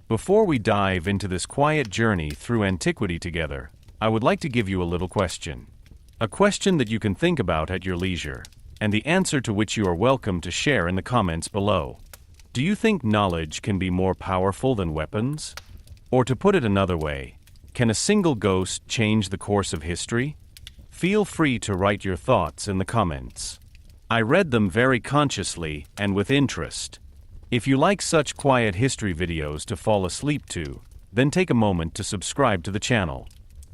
Before we dive into this quiet journey through antiquity together, I would like to give you a little question. A question that you can think about at your leisure, and the answer to which you are welcome to share in the comments below. Do you think knowledge can be more powerful than weapons? Or to put it another way, can a single ghost change the course of history? Feel free to write your thoughts in the comments. I read them very consciously and with interest. If you like such quiet history videos to fall asleep to, then take a moment to subscribe to the channel.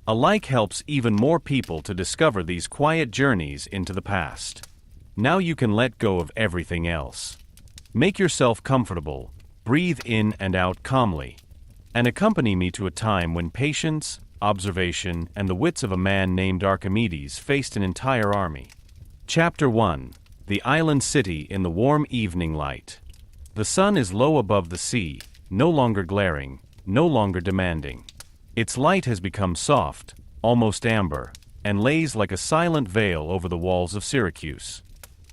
A like helps even more people to discover these quiet journeys into the past. Now you can let go of everything else. Make yourself comfortable, breathe in and out calmly, and accompany me to a time when patience, observation, and the wits of a man named Archimedes faced an entire army. Chapter 1. The Island City in the Warm Evening Light. The sun is low above the sea, no longer glaring, no longer demanding. Its light has become soft, almost amber, and lays like a silent veil over the walls of Syracuse.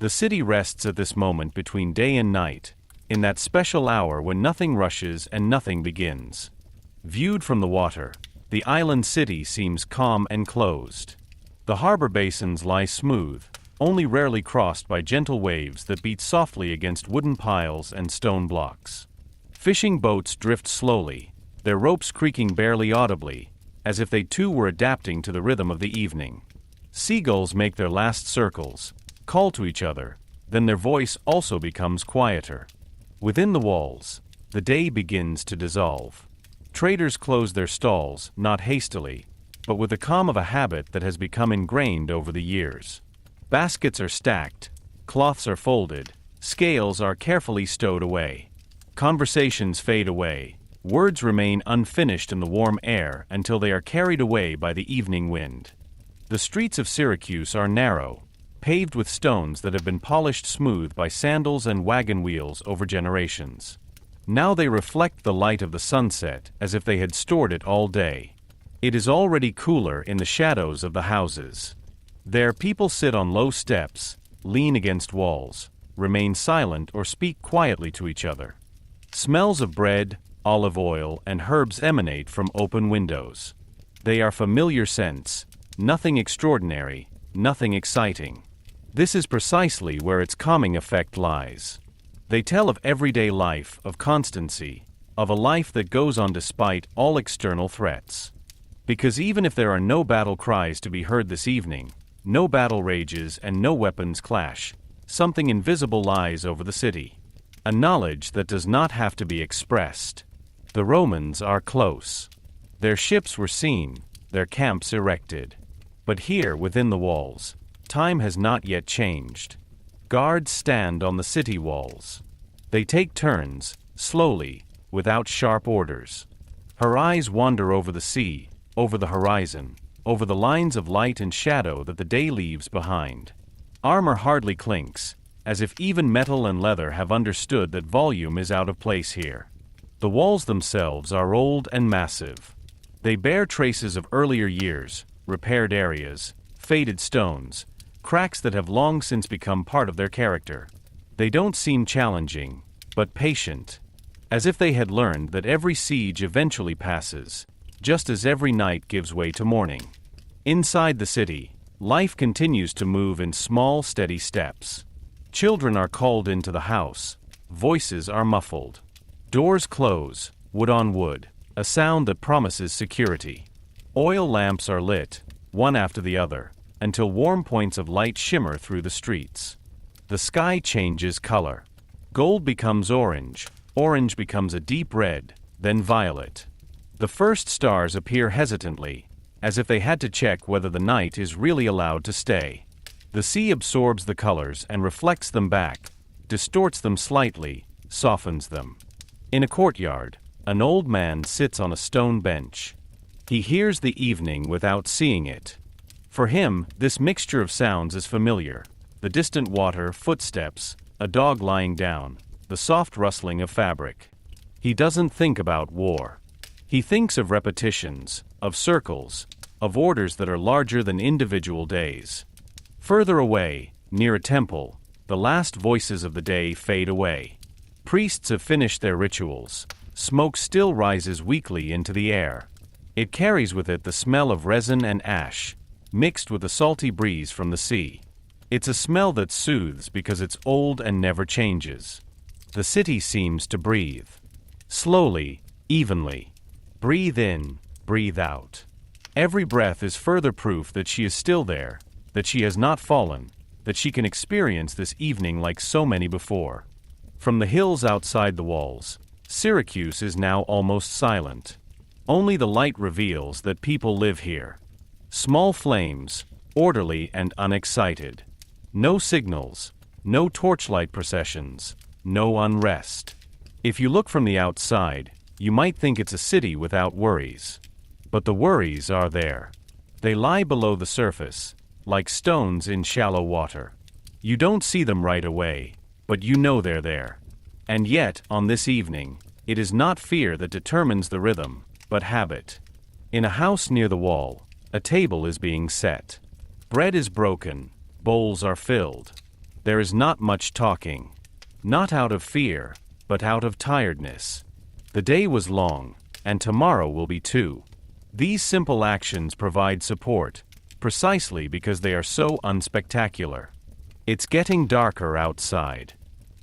The city rests at this moment between day and night, in that special hour when nothing rushes and nothing begins. Viewed from the water, the island city seems calm and closed. The harbor basins lie smooth, only rarely crossed by gentle waves that beat softly against wooden piles and stone blocks. Fishing boats drift slowly, their ropes creaking barely audibly, as if they too were adapting to the rhythm of the evening. Seagulls make their last circles, call to each other, then their voice also becomes quieter. Within the walls, the day begins to dissolve. Traders close their stalls, not hastily, but with the calm of a habit that has become ingrained over the years. Baskets are stacked, cloths are folded, scales are carefully stowed away. Conversations fade away, words remain unfinished in the warm air until they are carried away by the evening wind. The streets of Syracuse are narrow, paved with stones that have been polished smooth by sandals and wagon wheels over generations. Now they reflect the light of the sunset as if they had stored it all day. It is already cooler in the shadows of the houses. There people sit on low steps, lean against walls, remain silent or speak quietly to each other. Smells of bread, olive oil, and herbs emanate from open windows. They are familiar scents, nothing extraordinary, nothing exciting. This is precisely where its calming effect lies. They tell of everyday life, of constancy, of a life that goes on despite all external threats. Because even if there are no battle cries to be heard this evening, no battle rages and no weapons clash, something invisible lies over the city. A knowledge that does not have to be expressed. The Romans are close. Their ships were seen, their camps erected. But here, within the walls, time has not yet changed. Guards stand on the city walls. They take turns, slowly, without sharp orders. Her eyes wander over the sea, over the horizon, over the lines of light and shadow that the day leaves behind. Armor hardly clinks, as if even metal and leather have understood that volume is out of place here. The walls themselves are old and massive. They bear traces of earlier years, repaired areas, faded stones, cracks that have long since become part of their character. They don't seem challenging, but patient, as if they had learned that every siege eventually passes, just as every night gives way to morning. Inside the city, life continues to move in small, steady steps. Children are called into the house, voices are muffled. Doors close, wood on wood, a sound that promises security. Oil lamps are lit, one after the other, until warm points of light shimmer through the streets. The sky changes color. Gold becomes orange, orange becomes a deep red, then violet. The first stars appear hesitantly, as if they had to check whether the night is really allowed to stay. The sea absorbs the colors and reflects them back, distorts them slightly, softens them. In a courtyard, an old man sits on a stone bench. He hears the evening without seeing it. For him, this mixture of sounds is familiar. The distant water, footsteps, a dog lying down, the soft rustling of fabric. He doesn't think about war. He thinks of repetitions, of circles, of orders that are larger than individual days. Further away, near a temple, the last voices of the day fade away. Priests have finished their rituals. Smoke still rises weakly into the air. It carries with it the smell of resin and ash, mixed with a salty breeze from the sea. It's a smell that soothes because it's old and never changes. The city seems to breathe. Slowly, evenly. Breathe in, breathe out. Every breath is further proof that she is still there, that she has not fallen, that she can experience this evening like so many before. From the hills outside the walls, Syracuse is now almost silent. Only the light reveals that people live here. Small flames, orderly and unexcited. No signals, no torchlight processions, no unrest. If you look from the outside, you might think it's a city without worries. But the worries are there. They lie below the surface, like stones in shallow water. You don't see them right away, but you know they're there. And yet, on this evening, it is not fear that determines the rhythm, but habit. In a house near the wall, a table is being set. Bread is broken, bowls are filled. There is not much talking. Not out of fear, but out of tiredness. The day was long, and tomorrow will be too. These simple actions provide support, precisely because they are so unspectacular. It's getting darker outside.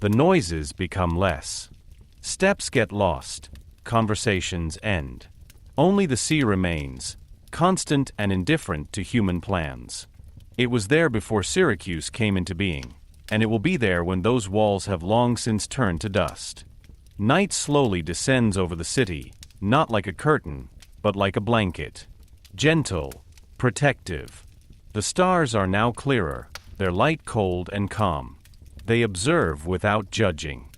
The noises become less. Steps get lost. Conversations end. Only the sea remains, constant and indifferent to human plans. It was there before Syracuse came into being, and it will be there when those walls have long since turned to dust. Night slowly descends over the city, not like a curtain, but like a blanket. Gentle, protective. The stars are now clearer, their light cold and calm. They observe without judging.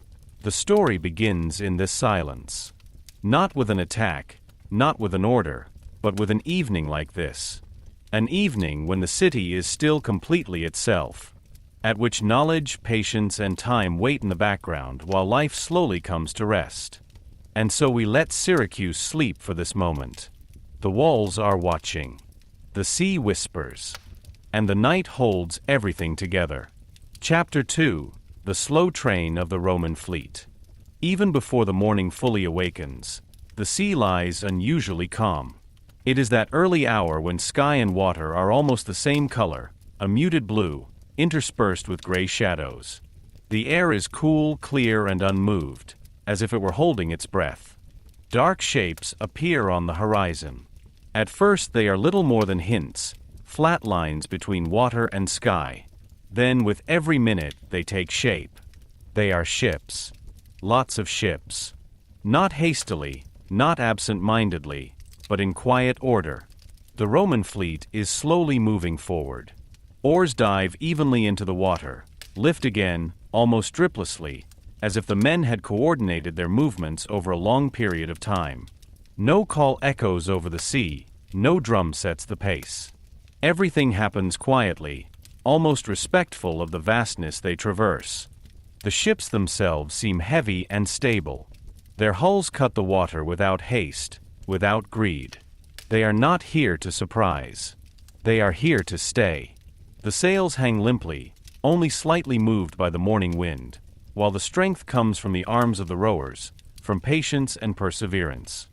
The story begins in this silence. Not with an attack, not with an order, but with an evening like this. An evening when the city is still completely itself, at which knowledge, patience, and time wait in the background while life slowly comes to rest. And so we let Syracuse sleep for this moment. The walls are watching. The sea whispers. And the night holds everything together. Chapter 2: The Slow Train of the Roman Fleet. Even before the morning fully awakens, the sea lies unusually calm. It is that early hour when sky and water are almost the same color, a muted blue, interspersed with gray shadows. The air is cool, clear, and unmoved, as if it were holding its breath. Dark shapes appear on the horizon. At first they are little more than hints, flat lines between water and sky. Then with every minute they take shape. They are ships. Lots of ships. Not hastily, not absent-mindedly, but in quiet order. The Roman fleet is slowly moving forward. Oars dive evenly into the water, lift again, almost driplessly, as if the men had coordinated their movements over a long period of time. No call echoes over the sea, no drum sets the pace. Everything happens quietly, almost respectful of the vastness they traverse. The ships themselves seem heavy and stable. Their hulls cut the water without haste, without greed. They are not here to surprise. They are here to stay. The sails hang limply, only slightly moved by the morning wind, while the strength comes from the arms of the rowers, from patience and perseverance.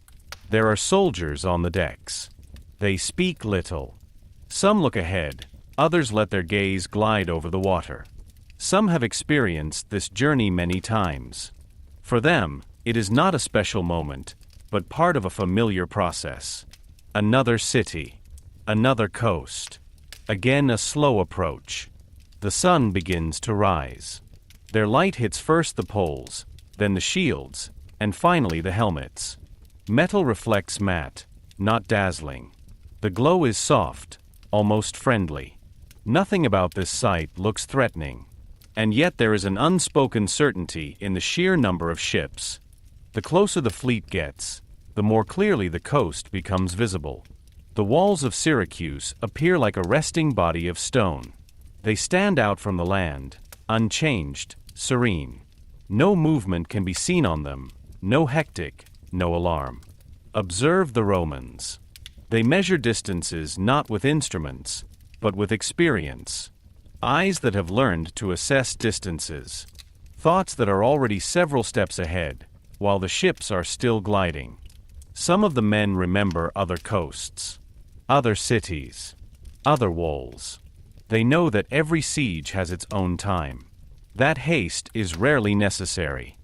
There are soldiers on the decks. They speak little. Some look ahead, others let their gaze glide over the water. Some have experienced this journey many times. For them, it is not a special moment, but part of a familiar process. Another city. Another coast. Again a slow approach. The sun begins to rise. Their light hits first the poles, then the shields, and finally the helmets. Metal reflects matte, not dazzling. The glow is soft, almost friendly. Nothing about this sight looks threatening. And yet there is an unspoken certainty in the sheer number of ships. The closer the fleet gets, the more clearly the coast becomes visible. The walls of Syracuse appear like a resting body of stone. They stand out from the land, unchanged, serene. No movement can be seen on them, no hectic, no alarm. Observe the Romans. They measure distances not with instruments, but with experience. Eyes that have learned to assess distances. Thoughts that are already several steps ahead, while the ships are still gliding. Some of the men remember other coasts, other cities, other walls. They know that every siege has its own time. That haste is rarely necessary.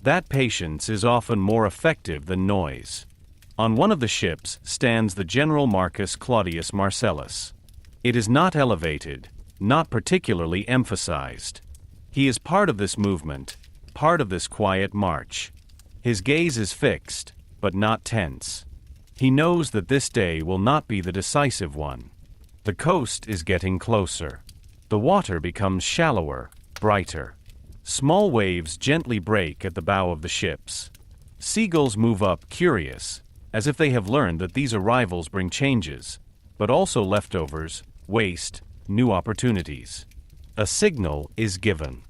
That patience is often more effective than noise. On one of the ships stands the General Marcus Claudius Marcellus. It is not elevated, not particularly emphasized. He is part of this movement, part of this quiet march. His gaze is fixed, but not tense. He knows that this day will not be the decisive one. The coast is getting closer. The water becomes shallower, brighter. Small waves gently break at the bow of the ships. Seagulls move up curious, as if they have learned that these arrivals bring changes, but also leftovers, waste, new opportunities. A signal is given.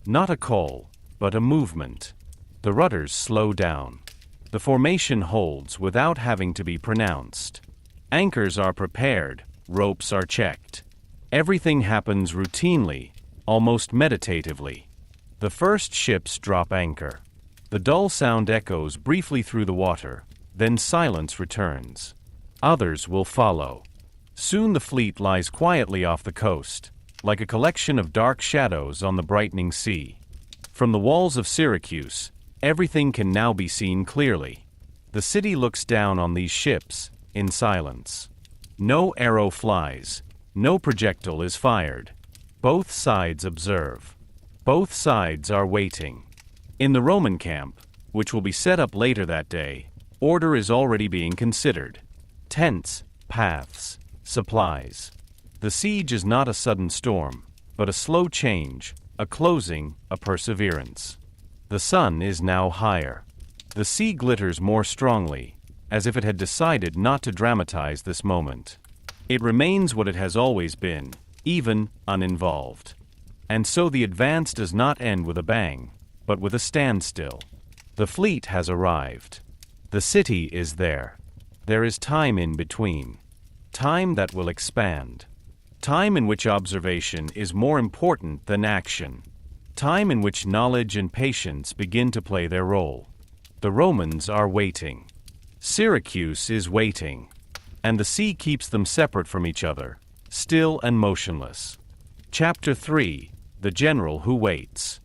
Not a call, but a movement. The rudders slow down. The formation holds without having to be pronounced. Anchors are prepared, ropes are checked. Everything happens routinely, almost meditatively. The first ships drop anchor. The dull sound echoes briefly through the water, then silence returns. Others will follow. Soon the fleet lies quietly off the coast, like a collection of dark shadows on the brightening sea. From the walls of Syracuse, everything can now be seen clearly. The city looks down on these ships, in silence. No arrow flies, no projectile is fired. Both sides observe. Both sides are waiting. In the Roman camp, which will be set up later that day, order is already being considered. Tents, paths, supplies. The siege is not a sudden storm, but a slow change, a closing, a perseverance. The sun is now higher. The sea glitters more strongly, as if it had decided not to dramatize this moment. It remains what it has always been, even uninvolved. And so the advance does not end with a bang, but with a standstill. The fleet has arrived. The city is there. There is time in between. Time that will expand. Time in which observation is more important than action. Time in which knowledge and patience begin to play their role. The Romans are waiting. Syracuse is waiting. And the sea keeps them separate from each other, still and motionless. Chapter 3: The General Who Waits.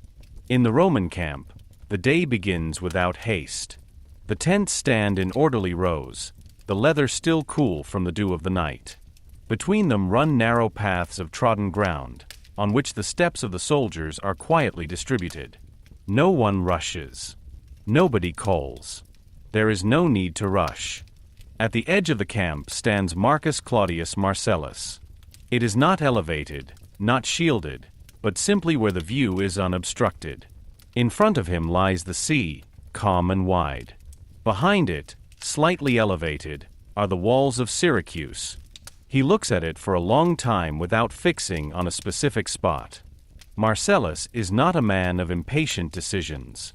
In the Roman camp, the day begins without haste. The tents stand in orderly rows, the leather still cool from the dew of the night. Between them run narrow paths of trodden ground, on which the steps of the soldiers are quietly distributed. No one rushes. Nobody calls. There is no need to rush. At the edge of the camp stands Marcus Claudius Marcellus. It is not elevated, not shielded, but simply where the view is unobstructed. In front of him lies the sea, calm and wide. Behind it, slightly elevated, are the walls of Syracuse. He looks at it for a long time without fixing on a specific spot. Marcellus is not a man of impatient decisions.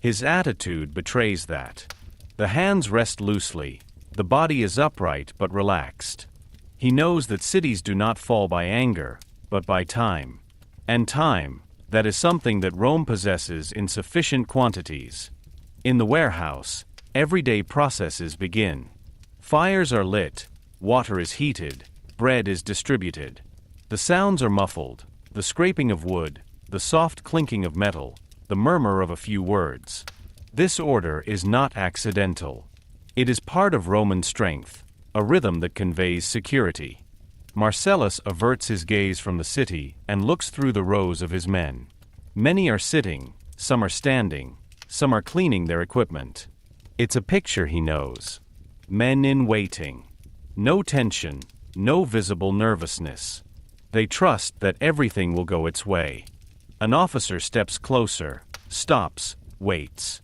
His attitude betrays that. The hands rest loosely, the body is upright but relaxed. He knows that cities do not fall by anger, but by time. And time, that is something that Rome possesses in sufficient quantities. In the warehouse, everyday processes begin. Fires are lit, water is heated, bread is distributed. The sounds are muffled, the scraping of wood, the soft clinking of metal, the murmur of a few words. This order is not accidental. It is part of Roman strength, a rhythm that conveys security. Marcellus averts his gaze from the city and looks through the rows of his men. Many are sitting, some are standing, some are cleaning their equipment. It's a picture he knows. Men in waiting. No tension, no visible nervousness. They trust that everything will go its way. An officer steps closer, stops, waits.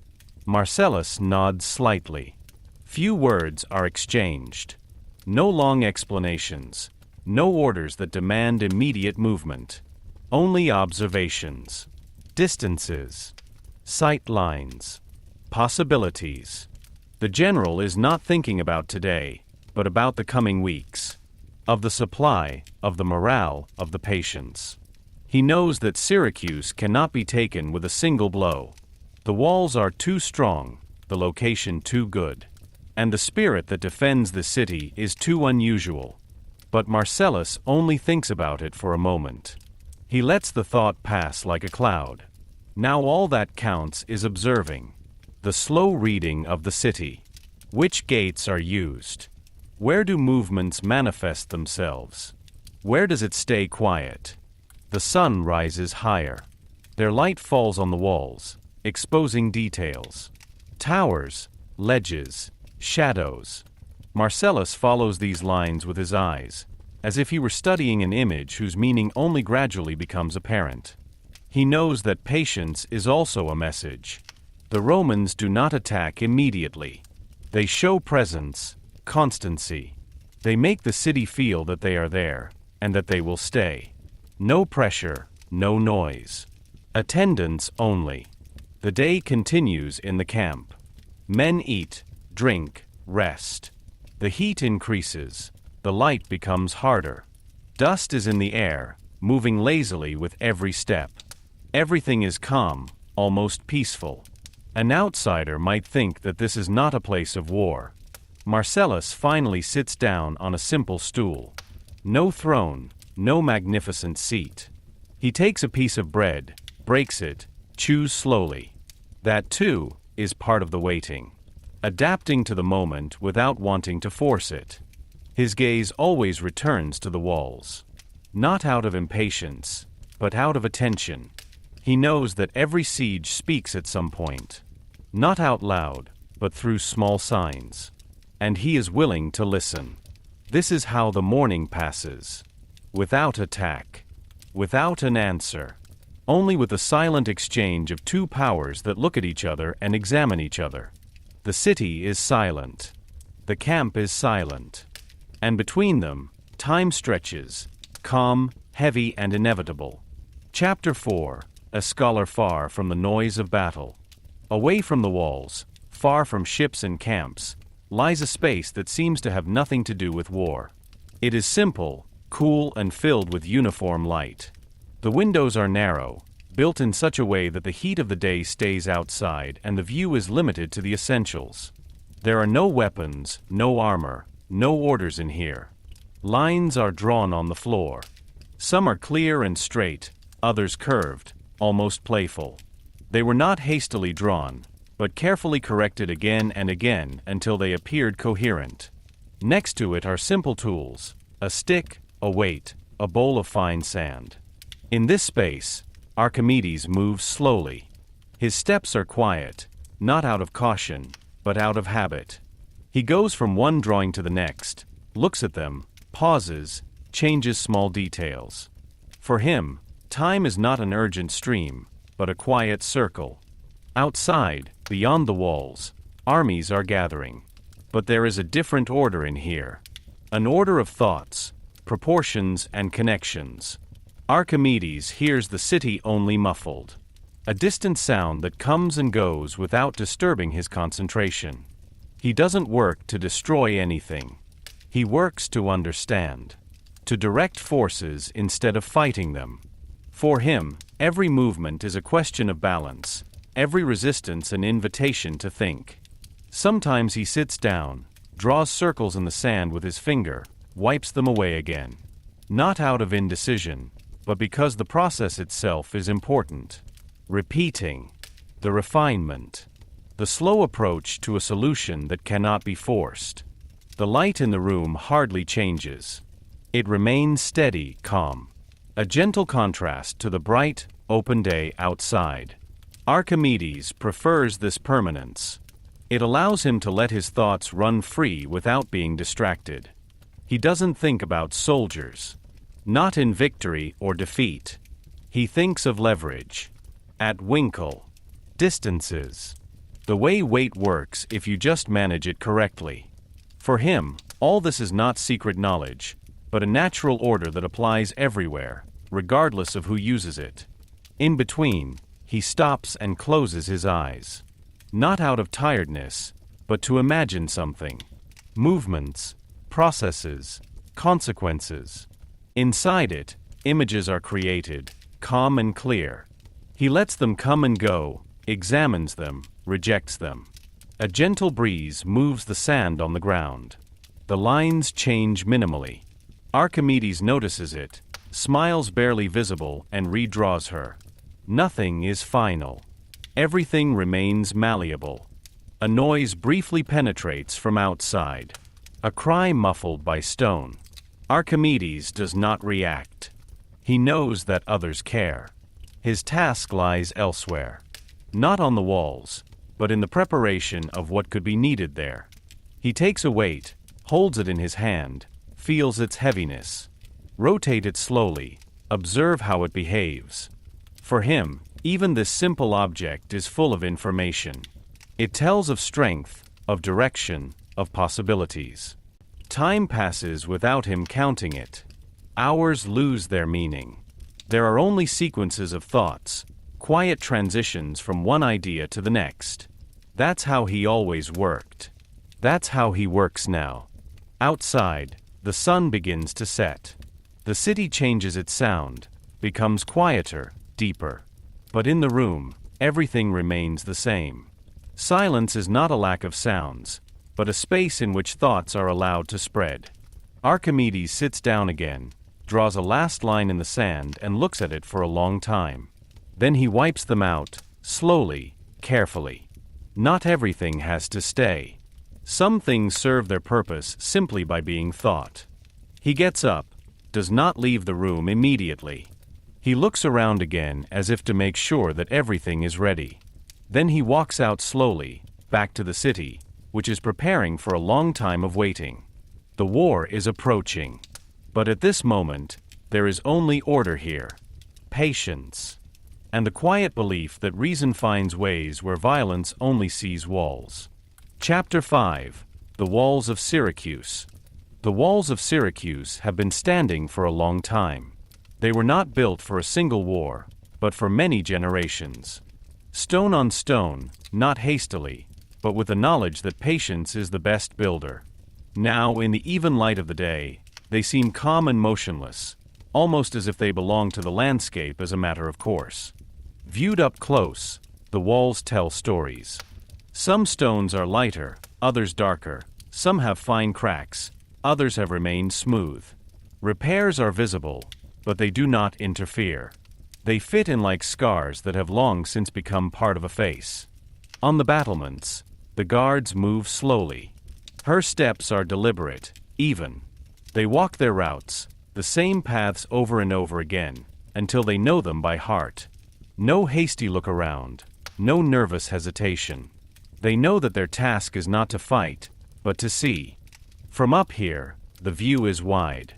Marcellus nods slightly. Few words are exchanged. No long explanations. No orders that demand immediate movement. Only observations. Distances. Sight lines. Possibilities. The general is not thinking about today, but about the coming weeks. Of the supply, of the morale, of the patience. He knows that Syracuse cannot be taken with a single blow. The walls are too strong, the location too good. And the spirit that defends the city is too unusual. But Marcellus only thinks about it for a moment. He lets the thought pass like a cloud. Now all that counts is observing. The slow reading of the city. Which gates are used? Where do movements manifest themselves? Where does it stay quiet? The sun rises higher. Their light falls on the walls, exposing details. Towers, ledges, shadows. Marcellus follows these lines with his eyes, as if he were studying an image whose meaning only gradually becomes apparent. He knows that patience is also a message. The Romans do not attack immediately. They show presence, constancy. They make the city feel that they are there, and that they will stay. No pressure, no noise. Attendance only. The day continues in the camp. Men eat, drink, rest. The heat increases. The light becomes harder. Dust is in the air, moving lazily with every step. Everything is calm, almost peaceful. An outsider might think that this is not a place of war. Marcellus finally sits down on a simple stool. No throne, no magnificent seat. He takes a piece of bread, breaks it, chews slowly. That, too, is part of the waiting. Adapting to the moment without wanting to force it. His gaze always returns to the walls. Not out of impatience, but out of attention. He knows that every siege speaks at some point. Not out loud, but through small signs. And he is willing to listen. This is how the morning passes. Without attack. Without an answer. Only with the silent exchange of two powers that look at each other and examine each other. The city is silent. The camp is silent. And between them, time stretches, calm, heavy, and inevitable. Chapter 4. A scholar far from the noise of battle. Away from the walls, far from ships and camps, lies a space that seems to have nothing to do with war. It is simple, cool, and filled with uniform light. The windows are narrow, built in such a way that the heat of the day stays outside and the view is limited to the essentials. There are no weapons, no armor, no orders in here. Lines are drawn on the floor. Some are clear and straight, others curved, almost playful. They were not hastily drawn, but carefully corrected again and again until they appeared coherent. Next to it are simple tools, a stick, a weight, a bowl of fine sand. In this space, Archimedes moves slowly. His steps are quiet, not out of caution, but out of habit. He goes from one drawing to the next, looks at them, pauses, changes small details. For him, time is not an urgent stream, but a quiet circle. Outside, beyond the walls, armies are gathering. But there is a different order in here. An order of thoughts, proportions, and connections. Archimedes hears the city only muffled. A distant sound that comes and goes without disturbing his concentration. He doesn't work to destroy anything. He works to understand. To direct forces instead of fighting them. For him, every movement is a question of balance, every resistance an invitation to think. Sometimes he sits down, draws circles in the sand with his finger, wipes them away again. Not out of indecision, but because the process itself is important. Repeating. The refinement. The slow approach to a solution that cannot be forced. The light in the room hardly changes. It remains steady, calm. A gentle contrast to the bright, open day outside. Archimedes prefers this permanence. It allows him to let his thoughts run free without being distracted. He doesn't think about soldiers. Not in victory or defeat. He thinks of leverage. At Winkle. Distances. The way weight works if you just manage it correctly. For him, all this is not secret knowledge, but a natural order that applies everywhere, regardless of who uses it. In between, he stops and closes his eyes. Not out of tiredness, but to imagine something. Movements, processes, consequences. Inside it, images are created, calm and clear. He lets them come and go, examines them, rejects them. A gentle breeze moves the sand on the ground. The lines change minimally. Archimedes notices it, smiles barely visible, and redraws her. Nothing is final. Everything remains malleable. A noise briefly penetrates from outside. A cry muffled by stone. Archimedes does not react. He knows that others care. His task lies elsewhere. Not on the walls, but in the preparation of what could be needed there. He takes a weight, holds it in his hand, feels its heaviness. Rotate it slowly, observe how it behaves. For him, even this simple object is full of information. It tells of strength, of direction, of possibilities. Time passes without him counting it. Hours lose their meaning. There are only sequences of thoughts, quiet transitions from one idea to the next. That's how he always worked. That's how he works now. Outside, the sun begins to set. The city changes its sound, becomes quieter, deeper. But in the room, everything remains the same. Silence is not a lack of sounds, but a space in which thoughts are allowed to spread. Archimedes sits down again, draws a last line in the sand and looks at it for a long time. Then he wipes them out, slowly, carefully. Not everything has to stay. Some things serve their purpose simply by being thought. He gets up, does not leave the room immediately. He looks around again as if to make sure that everything is ready. Then he walks out slowly, back to the city, which is preparing for a long time of waiting. The war is approaching. But at this moment, there is only order here. Patience. And the quiet belief that reason finds ways where violence only sees walls. Chapter 5. The Walls of Syracuse. The walls of Syracuse have been standing for a long time. They were not built for a single war, but for many generations. Stone on stone, not hastily, but with the knowledge that patience is the best builder. Now, in the even light of the day, they seem calm and motionless, almost as if they belong to the landscape as a matter of course. Viewed up close, the walls tell stories. Some stones are lighter, others darker, some have fine cracks, others have remained smooth. Repairs are visible, but they do not interfere. They fit in like scars that have long since become part of a face. On the battlements, the guards move slowly. Her steps are deliberate, even. They walk their routes, the same paths over and over again, until they know them by heart. No hasty look around, no nervous hesitation. They know that their task is not to fight, but to see. From up here, the view is wide.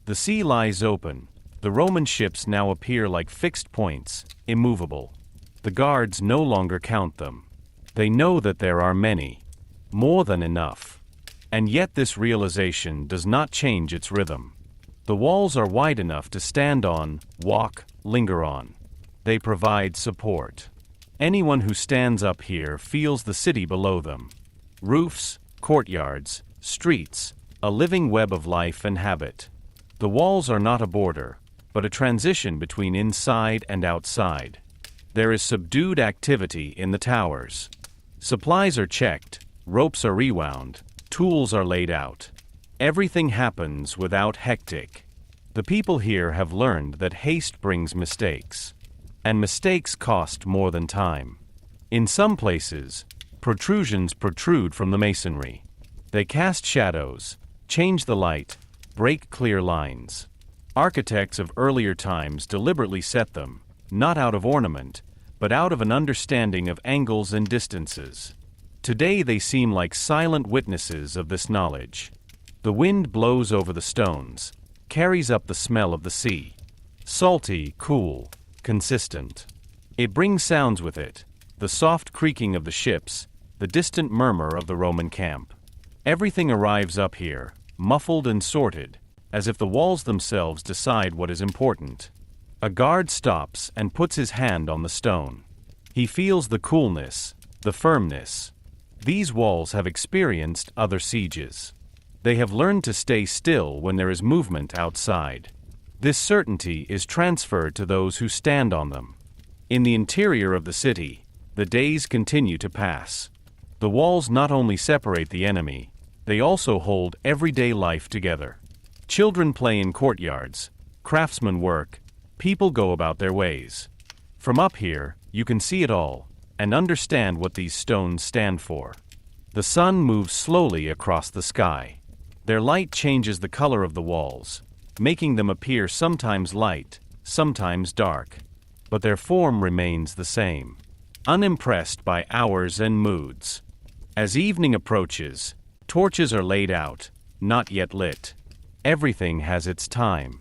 The sea lies open. The Roman ships now appear like fixed points, immovable. The guards no longer count them. They know that there are many. More than enough. And yet this realization does not change its rhythm. The walls are wide enough to stand on, walk, linger on. They provide support. Anyone who stands up here feels the city below them. Roofs, courtyards, streets, a living web of life and habit. The walls are not a border, but a transition between inside and outside. There is subdued activity in the towers. Supplies are checked, ropes are rewound, tools are laid out. Everything happens without hectic. The people here have learned that haste brings mistakes. And mistakes cost more than time. In some places, protrusions protrude from the masonry. They cast shadows, change the light, break clear lines. Architects of earlier times deliberately set them, not out of ornament, but out of an understanding of angles and distances. Today they seem like silent witnesses of this knowledge. The wind blows over the stones, carries up the smell of the sea. Salty, cool, consistent. It brings sounds with it, the soft creaking of the ships, the distant murmur of the Roman camp. Everything arrives up here, muffled and sorted, as if the walls themselves decide what is important. A guard stops and puts his hand on the stone. He feels the coolness, the firmness. These walls have experienced other sieges. They have learned to stay still when there is movement outside. This certainty is transferred to those who stand on them. In the interior of the city, the days continue to pass. The walls not only separate the enemy, they also hold everyday life together. Children play in courtyards, craftsmen work, people go about their ways. From up here, you can see it all, and understand what these stones stand for. The sun moves slowly across the sky. Their light changes the color of the walls, making them appear sometimes light, sometimes dark. But their form remains the same, unimpressed by hours and moods. As evening approaches, torches are laid out, not yet lit. Everything has its time.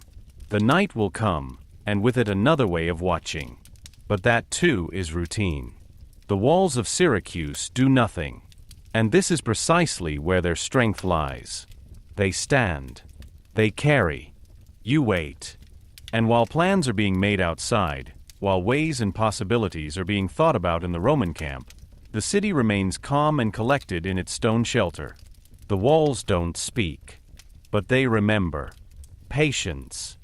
The night will come, and with it another way of watching. But that too is routine. The walls of Syracuse do nothing. And this is precisely where their strength lies. They stand. They carry. You wait. And while plans are being made outside, while ways and possibilities are being thought about in the Roman camp, the city remains calm and collected in its stone shelter. The walls don't speak, but they remember. Patience,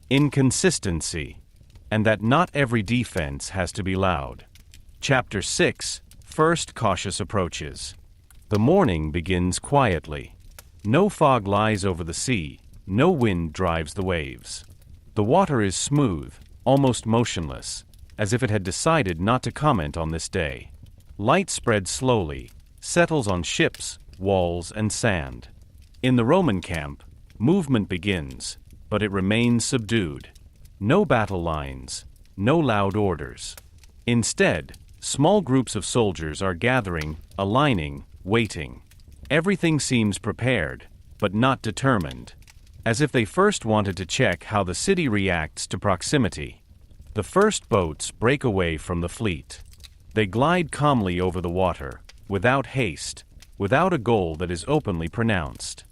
inconsistency, and that not every defense has to be loud. Chapter 6, First Cautious Approaches. The morning begins quietly. No fog lies over the sea, no wind drives the waves. The water is smooth, almost motionless, as if it had decided not to comment on this day. Light spreads slowly, settles on ships, walls, and sand. In the Roman camp, movement begins, but it remains subdued. No battle lines, no loud orders. Instead, small groups of soldiers are gathering, aligning, waiting. Everything seems prepared, but not determined, as if they first wanted to check how the city reacts to proximity. The first boats break away from the fleet. They glide calmly over the water, without haste, without a goal that is openly pronounced.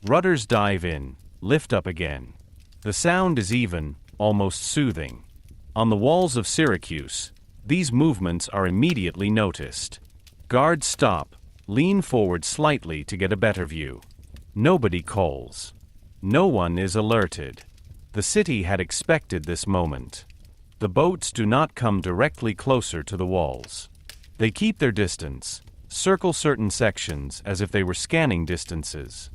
Rudders dive in, lift up again. The sound is even, almost soothing. On the walls of Syracuse, these movements are immediately noticed. Guards stop, lean forward slightly to get a better view. Nobody calls. No one is alerted. The city had expected this moment. The boats do not come directly closer to the walls. They keep their distance, circle certain sections as if they were scanning distances.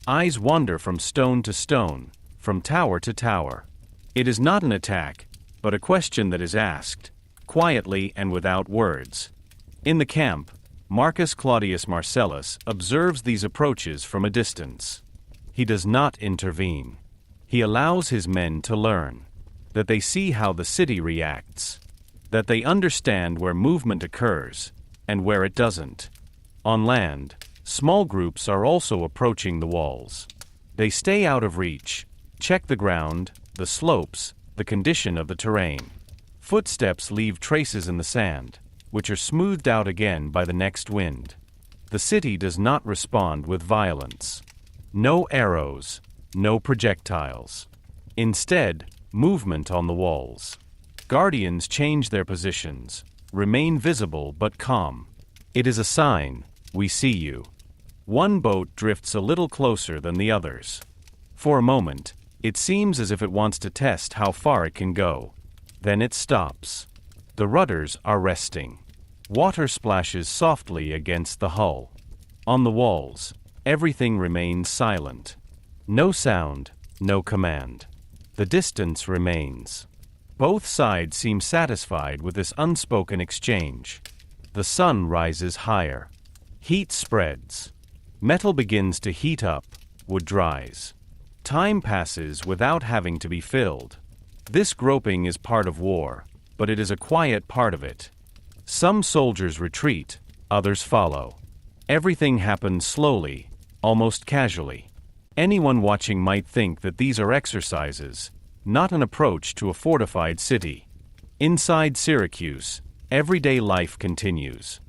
Eyes wander from stone to stone, from tower to tower. It is not an attack, but a question that is asked, quietly and without words. In the camp, Marcus Claudius Marcellus observes these approaches from a distance. He does not intervene. He allows his men to learn, that they see how the city reacts, that they understand where movement occurs and where it doesn't. On land, small groups are also approaching the walls. They stay out of reach, check the ground, the slopes, the condition of the terrain. Footsteps leave traces in the sand, which are smoothed out again by the next wind. The city does not respond with violence. No arrows, no projectiles. Instead, movement on the walls. Guardians change their positions, remain visible but calm. It is a sign, we see you. One boat drifts a little closer than the others. For a moment, it seems as if it wants to test how far it can go. Then it stops. The rudders are resting. Water splashes softly against the hull. On the walls, everything remains silent. No sound, no command. The distance remains. Both sides seem satisfied with this unspoken exchange. The sun rises higher. Heat spreads. Metal begins to heat up, wood dries. Time passes without having to be filled. This groping is part of war, but it is a quiet part of it. Some soldiers retreat, others follow. Everything happens slowly, almost casually. Anyone watching might think that these are exercises, not an approach to a fortified city. Inside Syracuse, everyday life continues.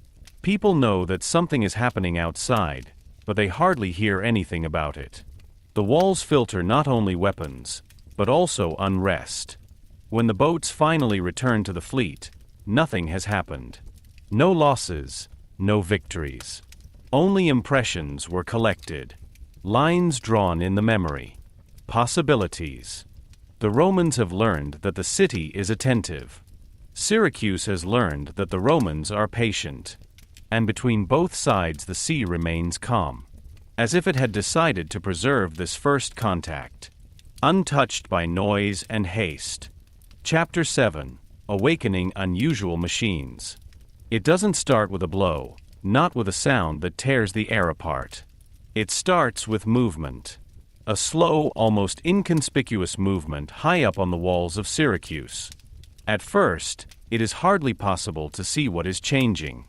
People know that something is happening outside, but they hardly hear anything about it. The walls filter not only weapons, but also unrest. When the boats finally return to the fleet, nothing has happened. No losses, no victories. Only impressions were collected. Lines drawn in the memory. Possibilities. The Romans have learned that the city is attentive. Syracuse has learned that the Romans are patient. and between both sides the sea remains calm, as if it had decided to preserve this first contact, untouched by noise and haste. Chapter 7: Awakening Unusual Machines. It doesn't start with a blow, not with a sound that tears the air apart. It starts with movement. A slow, almost inconspicuous movement high up on the walls of Syracuse. At first, it is hardly possible to see what is changing.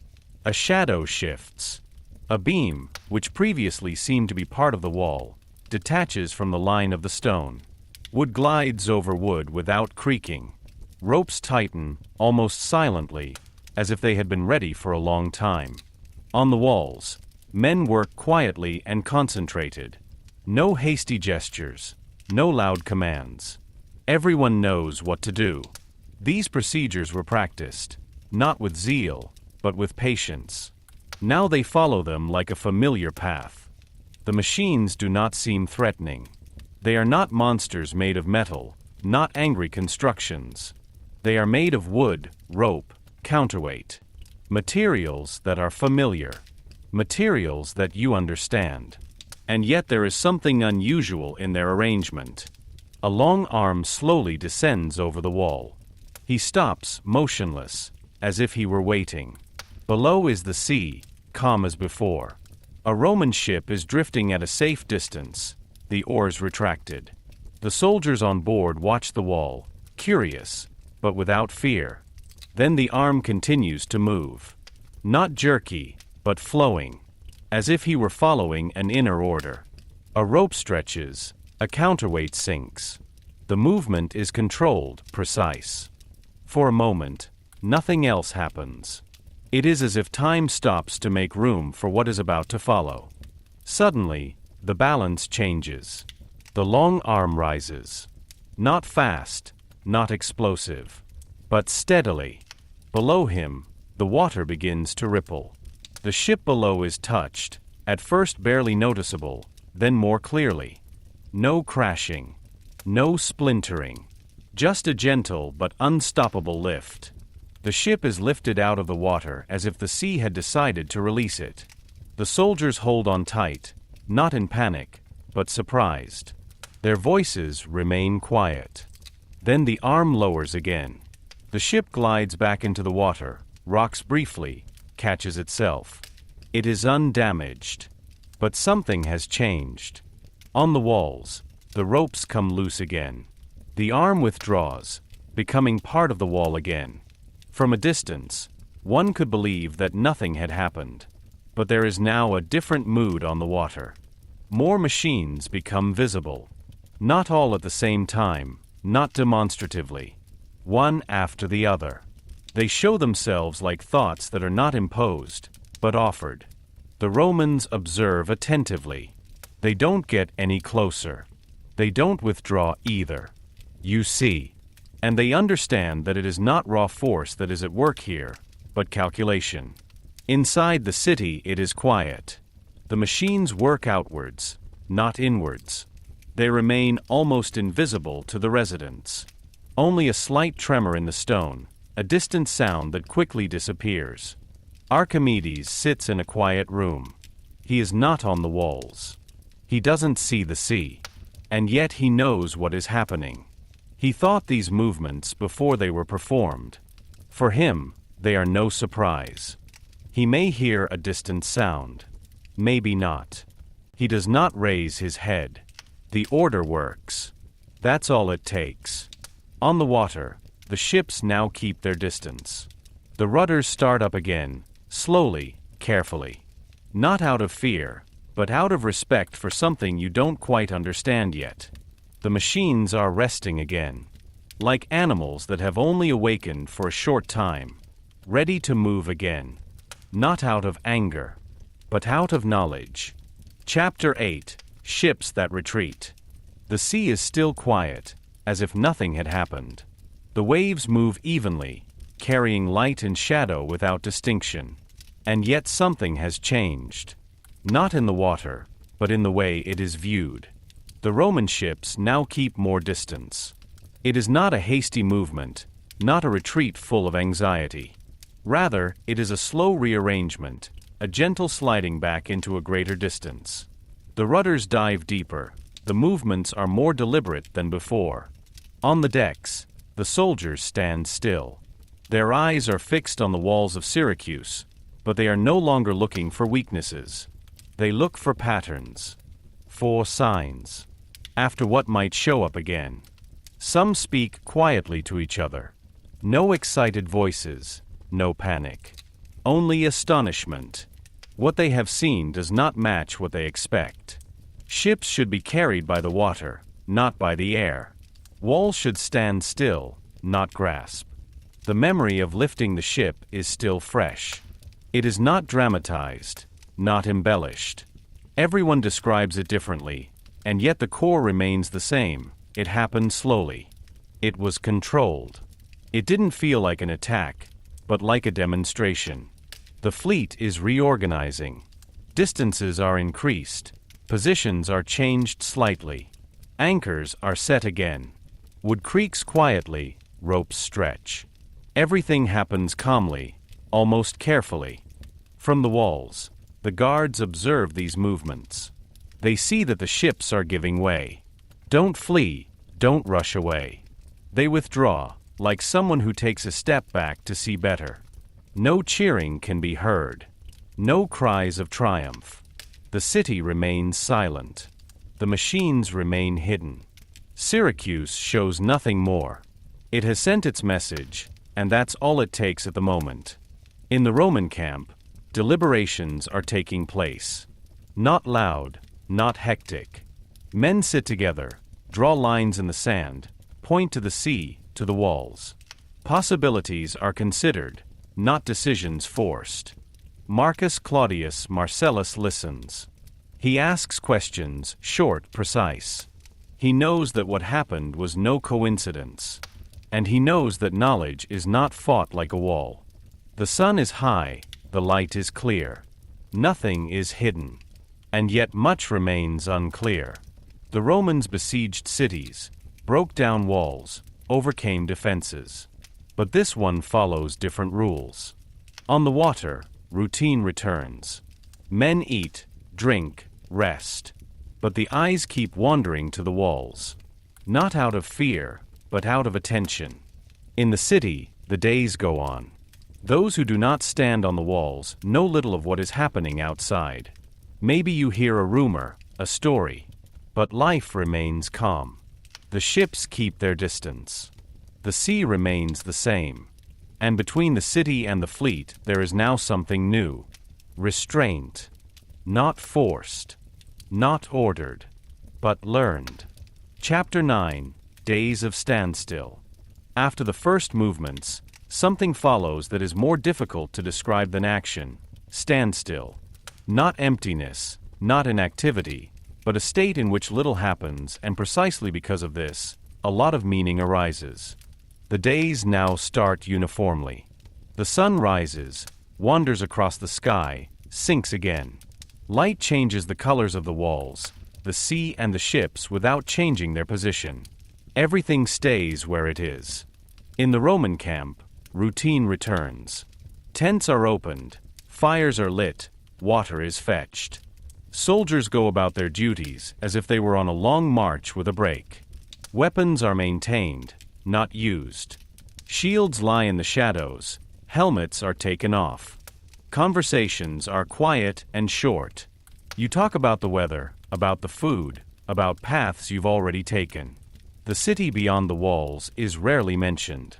A shadow shifts. A beam, which previously seemed to be part of the wall, detaches from the line of the stone. Wood glides over wood without creaking. Ropes tighten, almost silently, as if they had been ready for a long time. On the walls, men work quietly and concentrated. No hasty gestures, no loud commands. Everyone knows what to do. These procedures were practiced, not with zeal, but with patience. Now they follow them like a familiar path. The machines do not seem threatening. They are not monsters made of metal, not angry constructions. They are made of wood, rope, counterweight. Materials that are familiar. Materials that you understand. And yet there is something unusual in their arrangement. A long arm slowly descends over the wall. He stops, motionless, as if he were waiting. Below is the sea, calm as before. A Roman ship is drifting at a safe distance, the oars retracted. The soldiers on board watch the wall, curious, but without fear. Then the arm continues to move. Not jerky, but flowing, as if he were following an inner order. A rope stretches, a counterweight sinks. The movement is controlled, precise. For a moment, nothing else happens. It is as if time stops to make room for what is about to follow. Suddenly, the balance changes. The long arm rises. Not fast, not explosive, but steadily. Below him, the water begins to ripple. The ship below is touched, at first barely noticeable, then more clearly. No crashing, no splintering, just a gentle but unstoppable lift. The ship is lifted out of the water as if the sea had decided to release it. The soldiers hold on tight, not in panic, but surprised. Their voices remain quiet. Then the arm lowers again. The ship glides back into the water, rocks briefly, catches itself. It is undamaged. But something has changed. On the walls, the ropes come loose again. The arm withdraws, becoming part of the wall again. From a distance, one could believe that nothing had happened. But there is now a different mood on the water. More machines become visible. Not all at the same time, not demonstratively. One after the other. They show themselves like thoughts that are not imposed, but offered. The Romans observe attentively. They don't get any closer. They don't withdraw either. You see. And they understand that it is not raw force that is at work here, but calculation. Inside the city it is quiet. The machines work outwards, not inwards. They remain almost invisible to the residents. Only a slight tremor in the stone, a distant sound that quickly disappears. Archimedes sits in a quiet room. He is not on the walls. He doesn't see the sea. And yet he knows what is happening. He thought these movements before they were performed. For him, they are no surprise. He may hear a distant sound. Maybe not. He does not raise his head. The order works. That's all it takes. On the water, the ships now keep their distance. The rudders start up again, slowly, carefully. Not out of fear, but out of respect for something you don't quite understand yet. The machines are resting again. Like animals that have only awakened for a short time. Ready to move again. Not out of anger, but out of knowledge. Chapter 8: Ships that Retreat. The sea is still quiet, as if nothing had happened. The waves move evenly, carrying light and shadow without distinction. And yet something has changed. Not in the water, but in the way it is viewed. The Roman ships now keep more distance. It is not a hasty movement, not a retreat full of anxiety. Rather, it is a slow rearrangement, a gentle sliding back into a greater distance. The rudders dive deeper, the movements are more deliberate than before. On the decks, the soldiers stand still. Their eyes are fixed on the walls of Syracuse, but they are no longer looking for weaknesses. They look for patterns, for signs, after what might show up again. Some speak quietly to each other. No excited voices, no panic. Only astonishment. What they have seen does not match what they expect. Ships should be carried by the water, not by the air. Walls should stand still, not grasp. The memory of lifting the ship is still fresh. It is not dramatized, not embellished. Everyone describes it differently, and yet the core remains the same. It happened slowly. It was controlled. It didn't feel like an attack, but like a demonstration. The fleet is reorganizing. Distances are increased. Positions are changed slightly. Anchors are set again. Wood creaks quietly, ropes stretch. Everything happens calmly, almost carefully. From the walls, the guards observe these movements. They see that the ships are giving way. Don't flee, don't rush away. They withdraw, like someone who takes a step back to see better. No cheering can be heard. No cries of triumph. The city remains silent. The machines remain hidden. Syracuse shows nothing more. It has sent its message, and that's all it takes at the moment. In the Roman camp, deliberations are taking place. Not loud, not hectic. Men sit together, draw lines in the sand, point to the sea, to the walls. Possibilities are considered, not decisions forced. Marcus Claudius Marcellus listens. He asks questions, short, precise. He knows that what happened was no coincidence. And he knows that knowledge is not fought like a wall. The sun is high, the light is clear. Nothing is hidden. And yet much remains unclear. The Romans besieged cities, broke down walls, overcame defenses. But this one follows different rules. On the water, routine returns. Men eat, drink, rest. But the eyes keep wandering to the walls. Not out of fear, but out of attention. In the city, the days go on. Those who do not stand on the walls know little of what is happening outside. Maybe you hear a rumor, a story. But life remains calm. The ships keep their distance. The sea remains the same. And between the city and the fleet there is now something new. Restraint. Not forced. Not ordered. But learned. Chapter 9. Days of Standstill. After the first movements, something follows that is more difficult to describe than action. Standstill. Not emptiness, not inactivity, but a state in which little happens, and precisely because of this, a lot of meaning arises. The days now start uniformly. The sun rises, wanders across the sky, sinks again. Light changes the colors of the walls, the sea and the ships without changing their position. Everything stays where it is. In the Roman camp, routine returns. Tents are opened, fires are lit, water is fetched. Soldiers go about their duties as if they were on a long march with a break. Weapons are maintained, not used. Shields lie in the shadows, helmets are taken off. Conversations are quiet and short. You talk about the weather, about the food, about paths you've already taken. The city beyond the walls is rarely mentioned.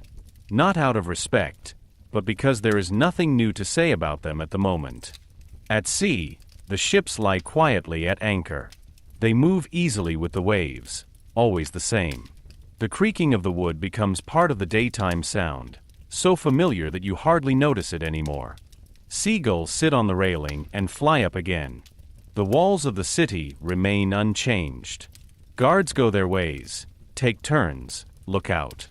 Not out of respect, but because there is nothing new to say about them at the moment. At sea, the ships lie quietly at anchor. They move easily with the waves, always the same. The creaking of the wood becomes part of the daytime sound, so familiar that you hardly notice it anymore. Seagulls sit on the railing and fly up again. The walls of the city remain unchanged. Guards go their ways, take turns, look out.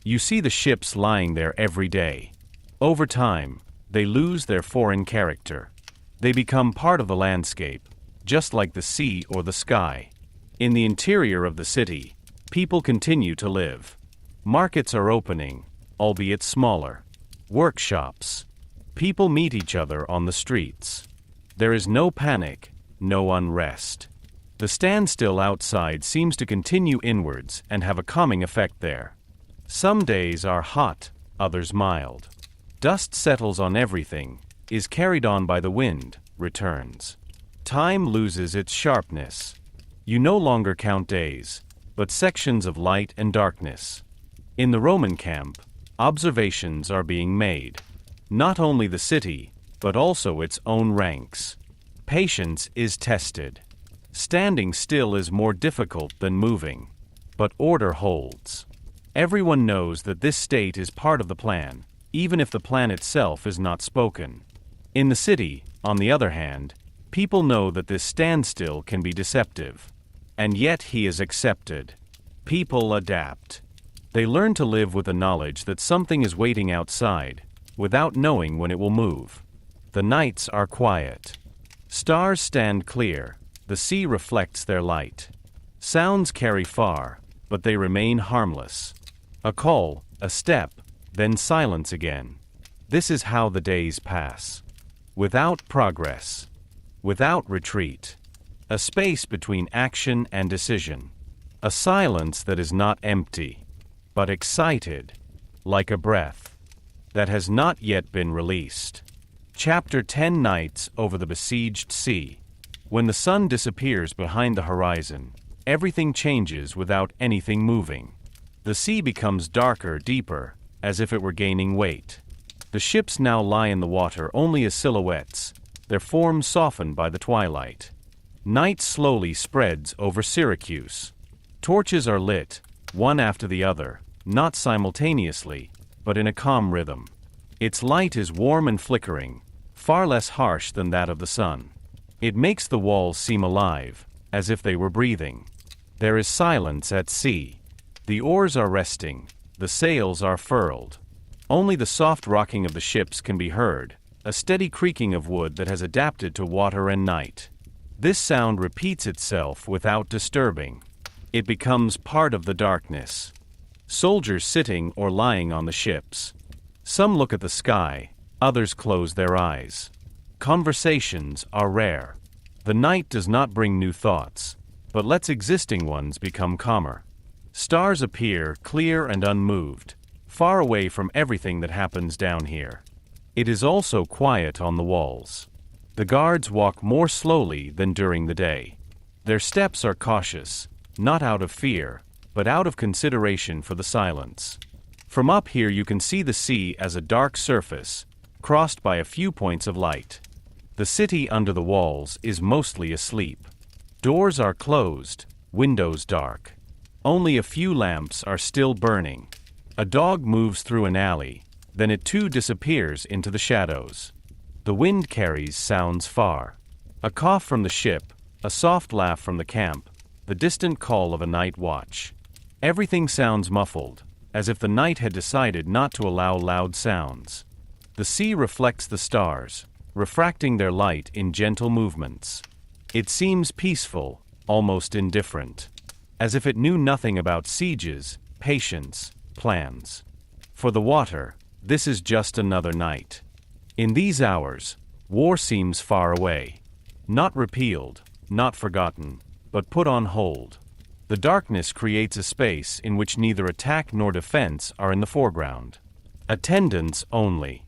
You see the ships lying there every day. Over time, they lose their foreign character. They become part of the landscape, just like the sea or the sky. In the interior of the city, people continue to live. Markets are opening, albeit smaller. Workshops. People meet each other on the streets. There is no panic, no unrest. The standstill outside seems to continue inwards and have a calming effect there. Some days are hot, others mild. Dust settles on everything, is carried on by the wind, returns. Time loses its sharpness. You no longer count days, but sections of light and darkness. In the Roman camp, observations are being made. Not only the city, but also its own ranks. Patience is tested. Standing still is more difficult than moving, but order holds. Everyone knows that this state is part of the plan, even if the plan itself is not spoken. In the city, on the other hand, people know that this standstill can be deceptive. And yet he is accepted. People adapt. They learn to live with the knowledge that something is waiting outside, without knowing when it will move. The nights are quiet. Stars stand clear. The sea reflects their light. Sounds carry far, but they remain harmless. A call, a step, then silence again. This is how the days pass. Without progress. Without retreat. A space between action and decision. A silence that is not empty, but excited, like a breath, that has not yet been released. Chapter 10 Nights over the besieged sea. When the sun disappears behind the horizon, everything changes without anything moving. The sea becomes darker, deeper, as if it were gaining weight. The ships now lie in the water only as silhouettes, their forms softened by the twilight. Night slowly spreads over Syracuse. Torches are lit, one after the other, not simultaneously, but in a calm rhythm. Its light is warm and flickering, far less harsh than that of the sun. It makes the walls seem alive, as if they were breathing. There is silence at sea. The oars are resting, the sails are furled. Only the soft rocking of the ships can be heard, a steady creaking of wood that has adapted to water and night. This sound repeats itself without disturbing. It becomes part of the darkness. Soldiers sitting or lying on the ships. Some look at the sky, others close their eyes. Conversations are rare. The night does not bring new thoughts, but lets existing ones become calmer. Stars appear clear and unmoved, far away from everything that happens down here. It is also quiet on the walls. The guards walk more slowly than during the day. Their steps are cautious, not out of fear, but out of consideration for the silence. From up here you can see the sea as a dark surface, crossed by a few points of light. The city under the walls is mostly asleep. Doors are closed, windows dark. Only a few lamps are still burning. A dog moves through an alley, then it too disappears into the shadows. The wind carries sounds far. A cough from the ship, a soft laugh from the camp, the distant call of a night watch. Everything sounds muffled, as if the night had decided not to allow loud sounds. The sea reflects the stars, refracting their light in gentle movements. It seems peaceful, almost indifferent, as if it knew nothing about sieges, patience, plans. For the water, this is just another night. In these hours, war seems far away. Not repealed, not forgotten, but put on hold. The darkness creates a space in which neither attack nor defense are in the foreground. Attendance only.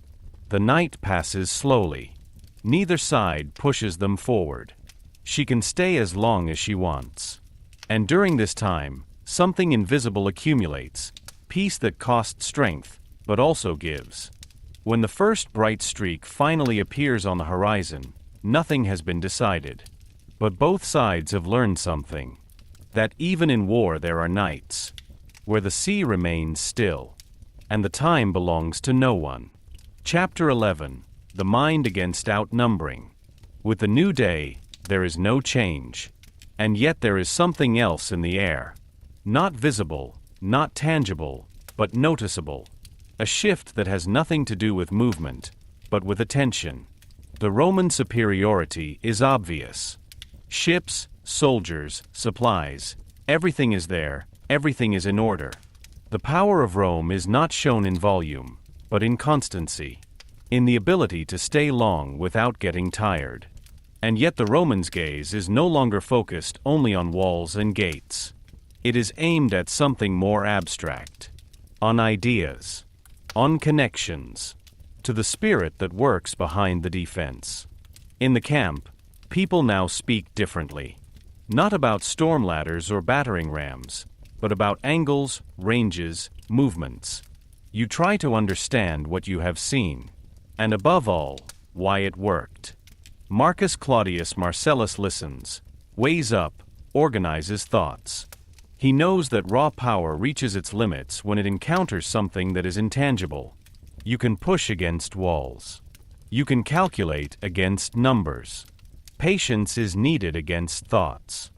The night passes slowly. Neither side pushes them forward. She can stay as long as she wants. And during this time, something invisible accumulates, peace that costs strength, but also gives. When the first bright streak finally appears on the horizon, nothing has been decided. But both sides have learned something. That even in war there are nights, where the sea remains still, and the time belongs to no one. Chapter 11. The Mind Against Outnumbering. With the new day, there is no change. And yet there is something else in the air. Not visible, not tangible, but noticeable. A shift that has nothing to do with movement, but with attention. The Roman superiority is obvious. Ships, soldiers, supplies, everything is there, everything is in order. The power of Rome is not shown in volume, but in constancy, in the ability to stay long without getting tired. And yet the Roman's gaze is no longer focused only on walls and gates. It is aimed at something more abstract. On ideas. On connections. To the spirit that works behind the defense. In the camp, people now speak differently. Not about storm ladders or battering rams, but about angles, ranges, movements. You try to understand what you have seen. And above all, why it worked. Marcus Claudius Marcellus listens, weighs up, organizes thoughts. He knows that raw power reaches its limits when it encounters something that is intangible. You can push against walls. You can calculate against numbers. Patience is needed against thoughts.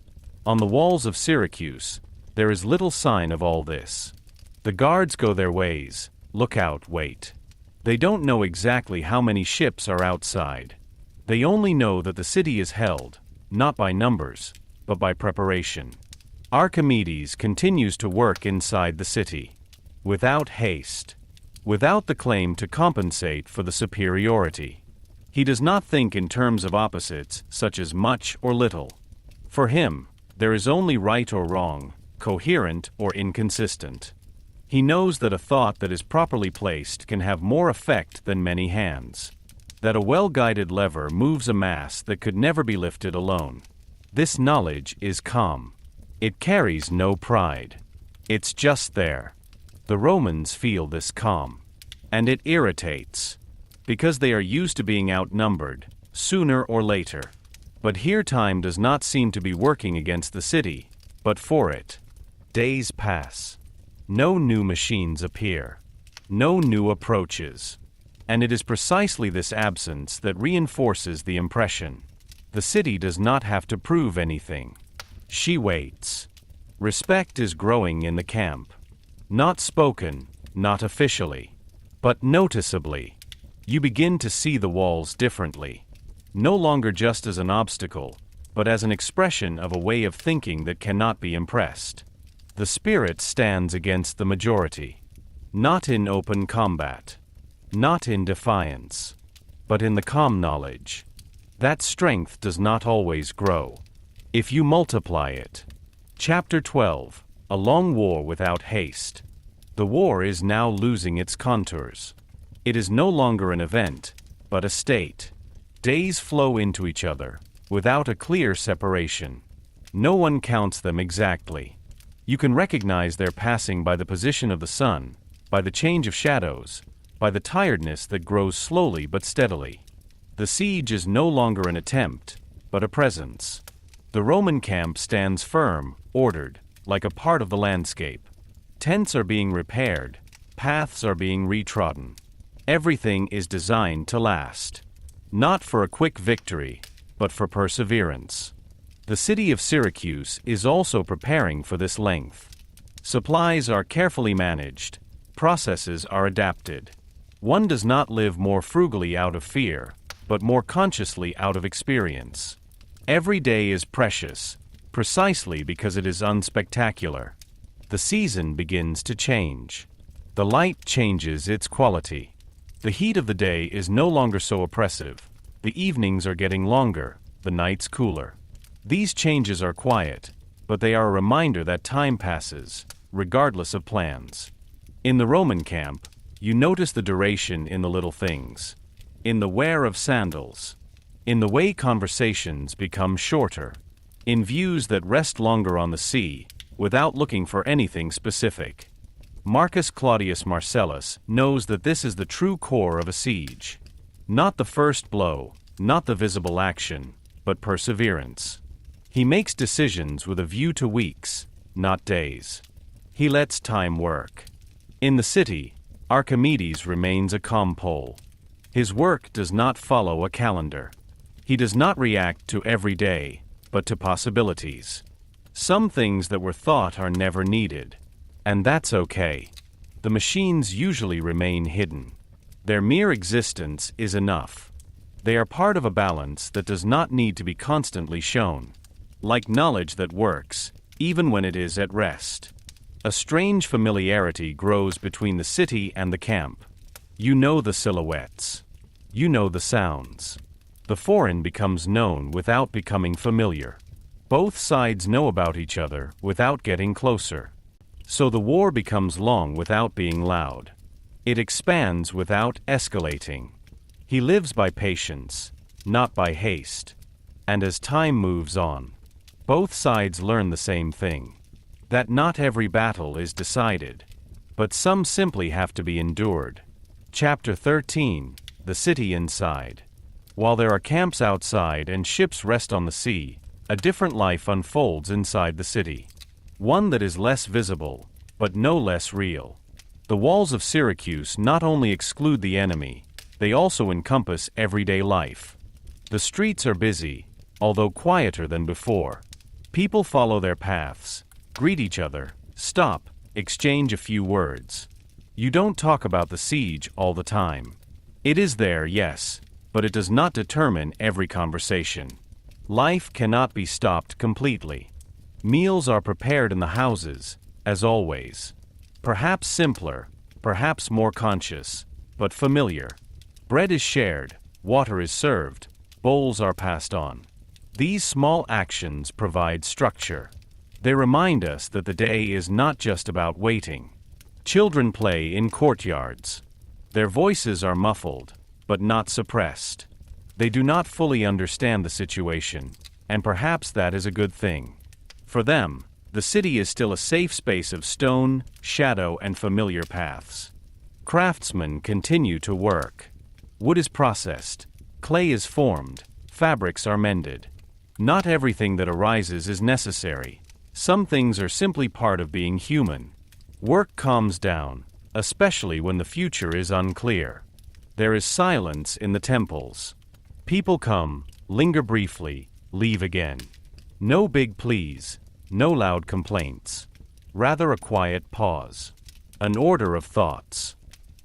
On the walls of Syracuse, there is little sign of all this. The guards go their ways, look out, wait. They don't know exactly how many ships are outside. They only know that the city is held, not by numbers, but by preparation. Archimedes continues to work inside the city, without haste, without the claim to compensate for the superiority. He does not think in terms of opposites, such as much or little. For him, there is only right or wrong, coherent or inconsistent. He knows that a thought that is properly placed can have more effect than many hands. That a well-guided lever moves a mass that could never be lifted alone. This knowledge is calm. It carries no pride. It's just there. The Romans feel this calm. And it irritates. Because they are used to being outnumbered, sooner or later. But here time does not seem to be working against the city, but for it. Days pass. No new machines appear. No new approaches. And it is precisely this absence that reinforces the impression. The city does not have to prove anything. She waits. Respect is growing in the camp. Not spoken, not officially, but noticeably. You begin to see the walls differently. No longer just as an obstacle, but as an expression of a way of thinking that cannot be impressed. The spirit stands against the majority. Not in open combat. Not in defiance, but in the calm knowledge. That strength does not always grow. If you multiply it. Chapter 12, A Long War Without Haste. The war is now losing its contours. It is no longer an event, but a state. Days flow into each other, without a clear separation. No one counts them exactly. You can recognize their passing by the position of the sun, by the change of shadows, by the tiredness that grows slowly but steadily. The siege is no longer an attempt, but a presence. The Roman camp stands firm, ordered, like a part of the landscape. Tents are being repaired, paths are being retrodden. Everything is designed to last. Not for a quick victory, but for perseverance. The city of Syracuse is also preparing for this length. Supplies are carefully managed, processes are adapted. One does not live more frugally out of fear, but more consciously out of experience. Every day is precious, precisely because it is unspectacular. The season begins to change. The light changes its quality. The heat of the day is no longer so oppressive. The evenings are getting longer, the nights cooler. These changes are quiet, but they are a reminder that time passes, regardless of plans. In the Roman camp, you notice the duration in the little things. In the wear of sandals. In the way conversations become shorter. In views that rest longer on the sea, without looking for anything specific. Marcus Claudius Marcellus knows that this is the true core of a siege. Not the first blow, not the visible action, but perseverance. He makes decisions with a view to weeks, not days. He lets time work. In the city, Archimedes remains a calm pole. His work does not follow a calendar. He does not react to every day, but to possibilities. Some things that were thought are never needed. And that's okay. The machines usually remain hidden. Their mere existence is enough. They are part of a balance that does not need to be constantly shown. Like knowledge that works, even when it is at rest. A strange familiarity grows between the city and the camp. You know the silhouettes. You know the sounds. The foreign becomes known without becoming familiar. Both sides know about each other without getting closer. So the war becomes long without being loud. It expands without escalating. He lives by patience, not by haste. And as time moves on, both sides learn the same thing. That not every battle is decided, but some simply have to be endured. Chapter 13, The City Inside. While there are camps outside and ships rest on the sea, a different life unfolds inside the city. One that is less visible, but no less real. The walls of Syracuse not only exclude the enemy, they also encompass everyday life. The streets are busy, although quieter than before. People follow their paths, greet each other, stop, exchange a few words. You don't talk about the siege all the time. It is there, yes, but it does not determine every conversation. Life cannot be stopped completely. Meals are prepared in the houses, as always. Perhaps simpler, perhaps more conscious, but familiar. Bread is shared, water is served, bowls are passed on. These small actions provide structure. They remind us that the day is not just about waiting. Children play in courtyards. Their voices are muffled, but not suppressed. They do not fully understand the situation, and perhaps that is a good thing. For them, the city is still a safe space of stone, shadow, and familiar paths. Craftsmen continue to work. Wood is processed, clay is formed, fabrics are mended. Not everything that arises is necessary. Some things are simply part of being human. Work calms down, especially when the future is unclear. There is silence in the temples. People come, linger briefly, leave again. No big pleas, no loud complaints. Rather a quiet pause. An order of thoughts.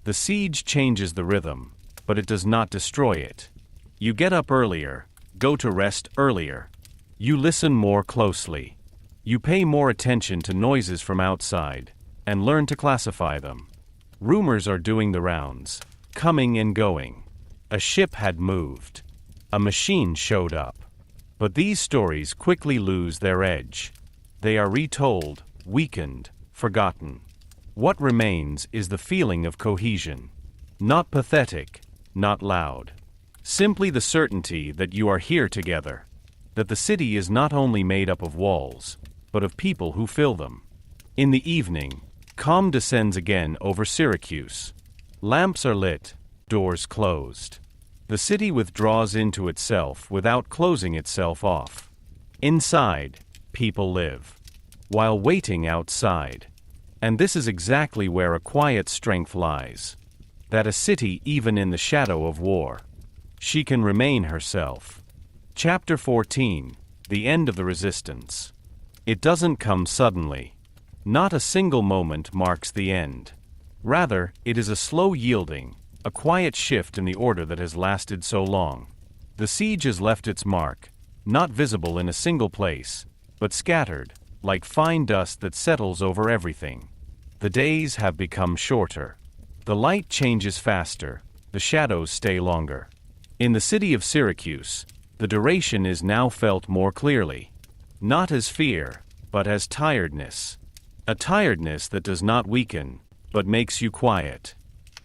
The siege changes the rhythm, but it does not destroy it. You get up earlier, go to rest earlier. You listen more closely. You pay more attention to noises from outside, and learn to classify them. Rumors are doing the rounds, coming and going. A ship had moved. A machine showed up. But these stories quickly lose their edge. They are retold, weakened, forgotten. What remains is the feeling of cohesion. Not pathetic, not loud. Simply the certainty that you are here together. That the city is not only made up of walls, but of people who fill them. In the evening, calm descends again over Syracuse. Lamps are lit, doors closed. The city withdraws into itself without closing itself off. Inside, people live, while waiting outside. And this is exactly where a quiet strength lies. That a city, even in the shadow of war, she can remain herself. Chapter 14, The End of the Resistance. It doesn't come suddenly. Not a single moment marks the end. Rather, it is a slow yielding, a quiet shift in the order that has lasted so long. The siege has left its mark, not visible in a single place, but scattered, like fine dust that settles over everything. The days have become shorter. The light changes faster, the shadows stay longer. In the city of Syracuse, the duration is now felt more clearly. Not as fear, but as tiredness. A tiredness that does not weaken, but makes you quiet.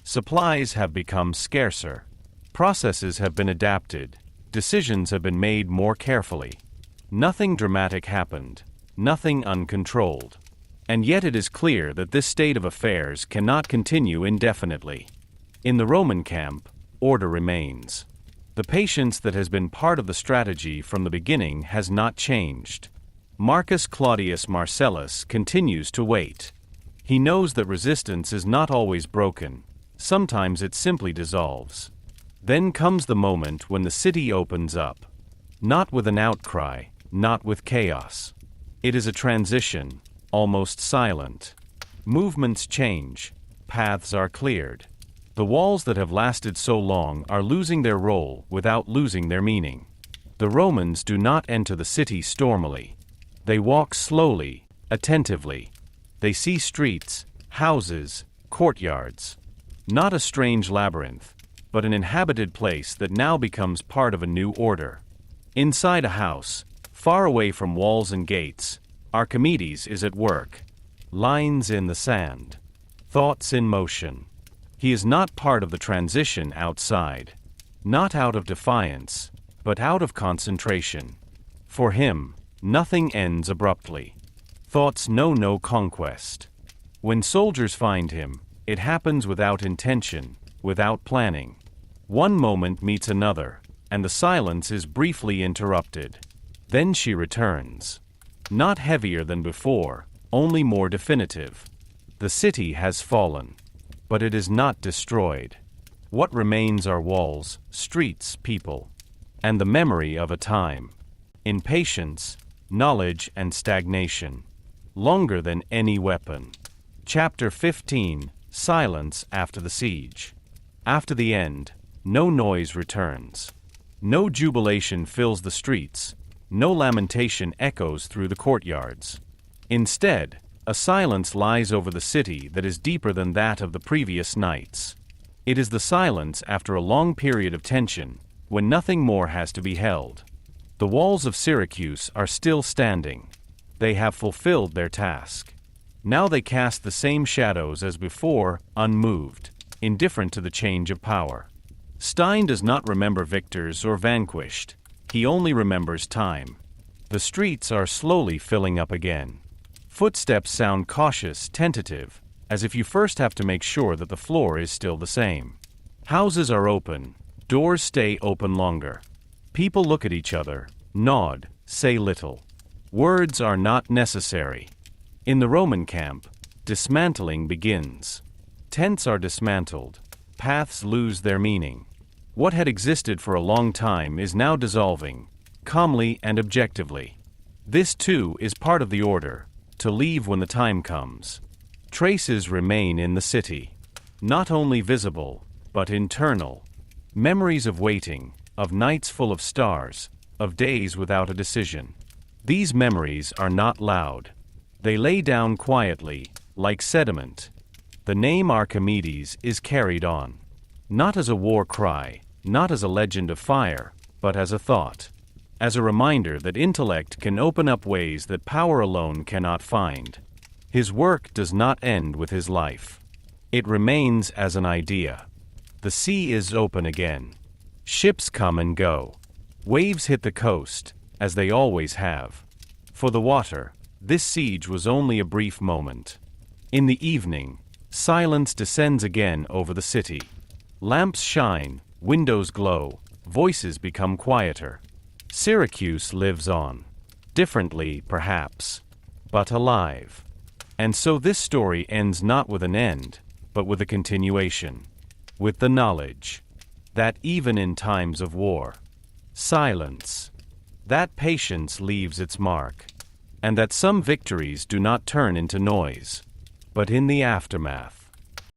Supplies have become scarcer. Processes have been adapted. Decisions have been made more carefully. Nothing dramatic happened. Nothing uncontrolled. And yet it is clear that this state of affairs cannot continue indefinitely. In the Roman camp, order remains. The patience that has been part of the strategy from the beginning has not changed. Marcus Claudius Marcellus continues to wait. He knows that resistance is not always broken. Sometimes it simply dissolves. Then comes the moment when the city opens up. Not with an outcry, not with chaos. It is a transition, almost silent. Movements change. Paths are cleared. The walls that have lasted so long are losing their role without losing their meaning. The Romans do not enter the city stormily. They walk slowly, attentively. They see streets, houses, courtyards. Not a strange labyrinth, but an inhabited place that now becomes part of a new order. Inside a house, far away from walls and gates, Archimedes is at work. Lines in the sand. Thoughts in motion. He is not part of the transition outside. Not out of defiance, but out of concentration. For him, nothing ends abruptly. Thoughts know no conquest. When soldiers find him, it happens without intention, without planning. One moment meets another, and the silence is briefly interrupted. Then she returns. Not heavier than before, only more definitive. The city has fallen, but it is not destroyed. What remains are walls, streets, people, and the memory of a time. Impatience, knowledge, and stagnation. Longer than any weapon. Chapter 15, Silence after the siege. After the end, no noise returns. No jubilation fills the streets. No lamentation echoes through the courtyards. Instead, a silence lies over the city that is deeper than that of the previous nights. It is the silence after a long period of tension, when nothing more has to be held. The walls of Syracuse are still standing. They have fulfilled their task. Now they cast the same shadows as before, unmoved, indifferent to the change of power. Stein does not remember victors or vanquished. He only remembers time. The streets are slowly filling up again. Footsteps sound cautious, tentative, as if you first have to make sure that the floor is still the same. Houses are open. Doors stay open longer. People look at each other, nod, say little. Words are not necessary. In the Roman camp, dismantling begins. Tents are dismantled. Paths lose their meaning. What had existed for a long time is now dissolving, calmly and objectively. This too is part of the order, to leave when the time comes. Traces remain in the city. Not only visible, but internal. Memories of waiting, of nights full of stars, of days without a decision. These memories are not loud. They lay down quietly, like sediment. The name Archimedes is carried on. Not as a war cry, not as a legend of fire, but as a thought. As a reminder that intellect can open up ways that power alone cannot find. His work does not end with his life. It remains as an idea. The sea is open again. Ships come and go. Waves hit the coast, as they always have. For the water, this siege was only a brief moment. In the evening, silence descends again over the city. Lamps shine, windows glow, voices become quieter. Syracuse lives on. Differently, perhaps, but alive. And so this story ends not with an end, but with a continuation. With the knowledge that even in times of war, silence, that patience leaves its mark, and that some victories do not turn into noise, but in the aftermath.